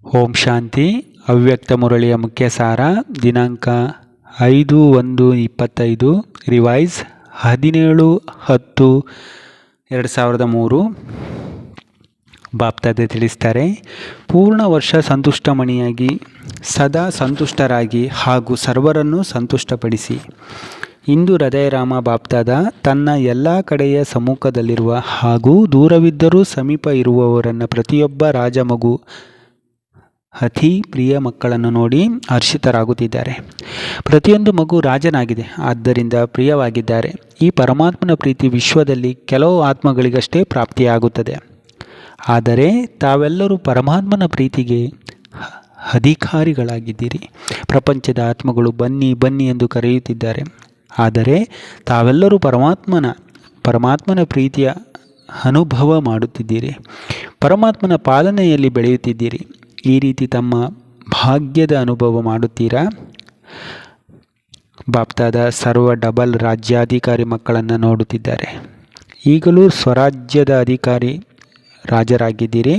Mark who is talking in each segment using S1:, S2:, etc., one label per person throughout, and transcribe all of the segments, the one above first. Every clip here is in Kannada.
S1: ಓಂ ಶಾಂತಿ. ಅವ್ಯಕ್ತ ಮುರಳಿಯ ಮುಖ್ಯ ಸಾರ ದಿನಾಂಕ 5/1/25 ರಿವೈಸ್ 17/10/2003. ಬಾಪ್ತಾದ ತಿಳಿಸ್ತಾರೆ, ಪೂರ್ಣ ವರ್ಷ ಸಂತುಷ್ಟಮಣಿಯಾಗಿ ಸದಾ ಸಂತುಷ್ಟರಾಗಿ ಹಾಗೂ ಸರ್ವರನ್ನು ಸಂತುಷ್ಟಪಡಿಸಿ. ಇಂದು ಹೃದಯರಾಮ ಬಾಪ್ತಾದ ತನ್ನ ಎಲ್ಲ ಕಡೆಯ ಸಮ್ಮುಖದಲ್ಲಿರುವ ಹಾಗೂ ದೂರವಿದ್ದರೂ ಸಮೀಪ ಇರುವವರನ್ನು ಪ್ರತಿಯೊಬ್ಬ ರಾಜಮಗು ಅತಿ ಪ್ರಿಯ ಮಕ್ಕಳನ್ನು ನೋಡಿ ಹರ್ಷಿತರಾಗುತ್ತಿದ್ದಾರೆ. ಪ್ರತಿಯೊಂದು ಮಗು ರಾಜನಾಗಿದೆ, ಆದ್ದರಿಂದ ಪ್ರಿಯವಾಗಿದ್ದಾರೆ. ಈ ಪರಮಾತ್ಮನ ಪ್ರೀತಿ ವಿಶ್ವದಲ್ಲಿ ಕೆಲವು ಆತ್ಮಗಳಿಗಷ್ಟೇ ಪ್ರಾಪ್ತಿಯಾಗುತ್ತದೆ. ಆದರೆ ತಾವೆಲ್ಲರೂ ಪರಮಾತ್ಮನ ಪ್ರೀತಿಗೆ ಅಧಿಕಾರಿಗಳಾಗಿದ್ದೀರಿ. ಪ್ರಪಂಚದ ಆತ್ಮಗಳು ಬನ್ನಿ ಬನ್ನಿ ಎಂದು ಕರೆಯುತ್ತಿದ್ದಾರೆ, ಆದರೆ ತಾವೆಲ್ಲರೂ ಪರಮಾತ್ಮನ ಪ್ರೀತಿಯ ಅನುಭವ ಮಾಡುತ್ತಿದ್ದೀರಿ. ಪರಮಾತ್ಮನ ಪಾಲನೆಯಲ್ಲಿ ಬೆಳೆಯುತ್ತಿದ್ದೀರಿ. ಈ ರೀತಿ ತಮ್ಮ ಭಾಗ್ಯದ ಅನುಭವ ಮಾಡುತ್ತೀರಾ? ಬಾಪ್ತಾದ ಸರ್ವ ಡಬಲ್ ರಾಜ್ಯಾಧಿಕಾರಿ ಮಕ್ಕಳನ್ನು ನೋಡುತ್ತಿದ್ದಾರೆ. ಈಗಲೂ ಸ್ವರಾಜ್ಯದ ಅಧಿಕಾರಿ ರಾಜರಾಗಿದ್ದೀರಿ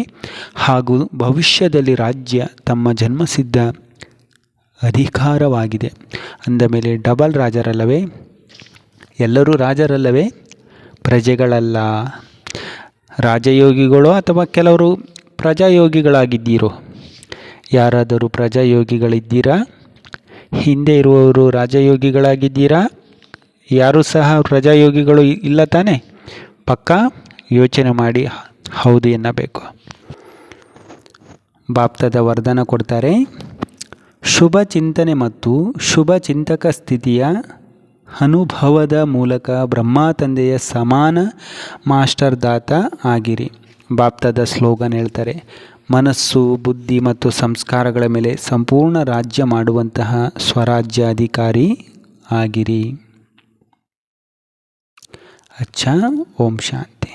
S1: ಹಾಗೂ ಭವಿಷ್ಯದಲ್ಲಿ ರಾಜ್ಯ ತಮ್ಮ ಜನ್ಮಸಿದ್ಧ ಅಧಿಕಾರವಾಗಿದೆ. ಅಂದ ಮೇಲೆ ಡಬಲ್ ರಾಜರಲ್ಲವೇ? ಎಲ್ಲರೂ ರಾಜರಲ್ಲವೇ? ಪ್ರಜೆಗಳಲ್ಲ. ರಾಜಯೋಗಿಗಳು ಅಥವಾ ಕೆಲವರು ಪ್ರಜಾಯೋಗಿಗಳಾಗಿದ್ದೀರೋ? ಯಾರಾದರೂ ಪ್ರಜಾಯೋಗಿಗಳಿದ್ದೀರಾ? ಹಿಂದೆ ಇರುವವರು ರಾಜಯೋಗಿಗಳಾಗಿದ್ದೀರಾ? ಯಾರೂ ಸಹ ಪ್ರಜಾಯೋಗಿಗಳು ಇಲ್ಲ ತಾನೆ? ಪಕ್ಕಾ ಯೋಚನೆ ಮಾಡಿ ಹೌದು ಎನ್ನಬೇಕು. ಬಾಪ್ತಾದ ವರದಾನ ಕೊಡ್ತಾರೆ, ಶುಭ ಚಿಂತನೆ ಮತ್ತು ಶುಭ ಚಿಂತಕ ಸ್ಥಿತಿಯ ಅನುಭವದ ಮೂಲಕ ಬ್ರಹ್ಮ ತಂದೆಯ ಸಮಾನ ಮಾಸ್ಟರ್ ದಾತ ಆಗಿರಿ. ಬಾಪ್ತಾದ ಸ್ಲೋಗನ್ ಹೇಳ್ತಾರೆ, ಮನಸ್ಸು, ಬುದ್ಧಿ ಮತ್ತು ಸಂಸ್ಕಾರಗಳ ಮೇಲೆ ಸಂಪೂರ್ಣ ರಾಜ್ಯ ಮಾಡುವಂತಹ ಸ್ವರಾಜ್ಯಾಧಿಕಾರಿ ಆಗಿರಿ. ಅಚ್ಚಾ. ಓಂ ಶಾಂತಿ.